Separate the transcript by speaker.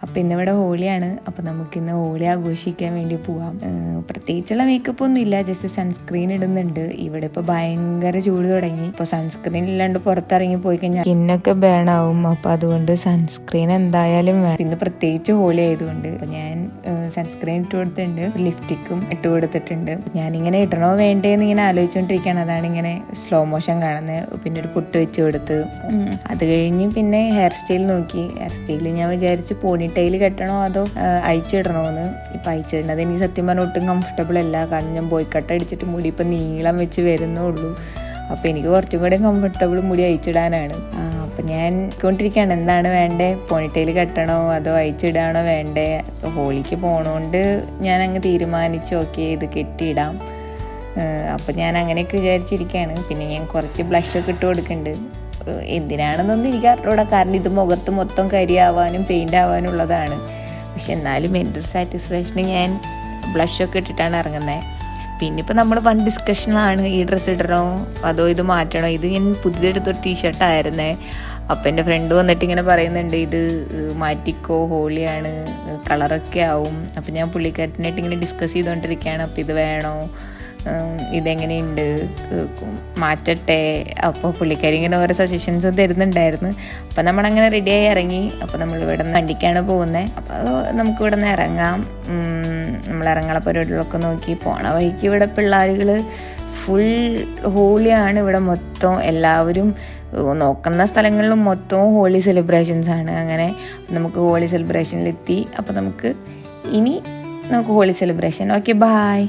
Speaker 1: അപ്പോൾ ഇന്നിവിടെ ഹോളിയാണ്. അപ്പോൾ നമുക്കിന്ന് ഹോളി ആഘോഷിക്കാൻ വേണ്ടി പോവാം. പ്രത്യേകിച്ചുള്ള മേക്കപ്പ് ഒന്നും ഇല്ല, ജസ്റ്റ് സൺസ്ക്രീൻ ഇടുന്നുണ്ട്. ഇവിടെ ഇപ്പോൾ ഭയങ്കര ചൂട് തുടങ്ങി. ഇപ്പോൾ സൺസ്ക്രീൻ ഇല്ലാണ്ട് പുറത്തിറങ്ങി പോയി കഴിഞ്ഞാൽ സ്കിന്നൊക്കെ ബേൺ ആവും. അപ്പോൾ അതുകൊണ്ട് സൺസ്ക്രീൻ എന്തായാലും വേണം. ഇന്ന് പ്രത്യേകിച്ച് ഹോളി ആയതുകൊണ്ട് അപ്പോൾ ഞാൻ സൺസ്ക്രീൻ ഇട്ട് കൊടുത്തിട്ടുണ്ട്, ലിപ്സ്റ്റിക്കും ഇട്ട് കൊടുത്തിട്ടുണ്ട്. ഞാനിങ്ങനെ ഇടണോ വേണ്ടേന്ന് ഇങ്ങനെ ആലോചിച്ചുകൊണ്ടിരിക്കുകയാണ്. അതാണ് ഇങ്ങനെ സ്ലോ മോഷൻ കാണുന്നത്. പിന്നെ ഒരു പൊട്ട് വെച്ച് കൊടുത്ത് അത് കഴിഞ്ഞ് പിന്നെ ഹെയർ സ്റ്റൈൽ നോക്കി. ഹെയർ സ്റ്റൈൽ ഞാൻ വിചാരിച്ച് പോണിറ്റെയിൽ കെട്ടണോ അതോ അയച്ചിടണോന്ന്. ഇപ്പം അയച്ചിടുന്നത് എനിക്ക് സത്യം പറഞ്ഞാൽ ഒട്ടും കംഫർട്ടബിൾ അല്ല. കാരണം ഞാൻ ബോയ് കട്ട് അടിച്ചിട്ട് മുടി ഇപ്പം നീളം വെച്ച് വരുന്നേ ഉള്ളൂ. അപ്പോൾ എനിക്ക് കുറച്ചും കൂടെ കംഫർട്ടബിൾ മുടി അയച്ചിടാനാണ്. അപ്പം ഞാൻ കൊണ്ടിരിക്കുകയാണ് എന്താണ് വേണ്ടേ, പോണിറ്റെയിൽ കെട്ടണോ അതോ അയച്ചിടാണോ വേണ്ടേ. അപ്പോൾ ഹോളിക്ക് പോണോണ്ട് ഞാൻ അങ്ങ് തീരുമാനിച്ചു ഓക്കെ ഇത് കെട്ടിയിടാം. അപ്പം ഞാൻ അങ്ങനെയൊക്കെ വിചാരിച്ചിരിക്കുകയാണ്. പിന്നെ ഞാൻ കുറച്ച് ബ്ലഷൊക്കെ ഇട്ട് കൊടുക്കുന്നുണ്ട്. എന്തിനാണെന്നൊന്നും എനിക്ക് അറിഞ്ഞൂടാ, കാരണം ഇത് മുഖത്ത് മൊത്തം കരിയാവാനും പെയിൻ്റ് ആവാനുള്ളതാണ്. പക്ഷെ എന്നാലും എൻ്റെ ഒരു സാറ്റിസ്ഫാക്ഷന് ഞാൻ ബ്ലഷൊക്കെ ഇട്ടിട്ടാണ് ഇറങ്ങുന്നത്. പിന്നെ ഇപ്പോൾ നമ്മൾ വൺ ഡിസ്കഷനാണ് ഈ ഡ്രസ്സ് ഇടണോ അതോ ഇത് മാറ്റണോ. ഇത് ഞാൻ പുതിയതെടുത്തൊരു ടീഷർട്ടായിരുന്നേ. അപ്പോൾ എൻ്റെ ഫ്രണ്ട് വന്നിട്ട് ഇങ്ങനെ പറയുന്നുണ്ട് ഇത് മാറ്റിക്കോ, ഹോളിയാണ്, കളറൊക്കെ ആവും. അപ്പോൾ ഞാൻ പുള്ളിക്കാരനായിട്ട് ഇങ്ങനെ ഡിസ്കസ് ചെയ്തുകൊണ്ടിരിക്കുകയാണ്. അപ്പോൾ ഇത് വേണോ, ഇതെങ്ങനെയുണ്ട്, മാറ്റട്ടെ. അപ്പോൾ പുള്ളിക്കാരി ഇങ്ങനെ ഓരോ സജഷൻസ് തരുന്നുണ്ടായിരുന്നു. അപ്പോൾ നമ്മളങ്ങനെ റെഡിയായി ഇറങ്ങി. അപ്പോൾ നമ്മളിവിടെ നിന്ന് വണ്ടിക്കാണ് പോകുന്നത്. അപ്പോൾ നമുക്കിവിടെ നിന്ന് ഇറങ്ങാം. നമ്മൾ ഇറങ്ങാനുള്ള പരിപാടികളൊക്കെ നോക്കി പോണ വഴിക്ക് ഇവിടെ പിള്ളേരുകൾ ഫുൾ ഹോളിയാണ്. ഇവിടെ മൊത്തം എല്ലാവരും നോക്കുന്ന സ്ഥലങ്ങളിലും മൊത്തവും ഹോളി സെലിബ്രേഷൻസ് ആണ്. അങ്ങനെ നമുക്ക് ഹോളി സെലിബ്രേഷനിലെത്തി. അപ്പോൾ നമുക്ക് ഹോളി സെലിബ്രേഷൻ. Okay, bye.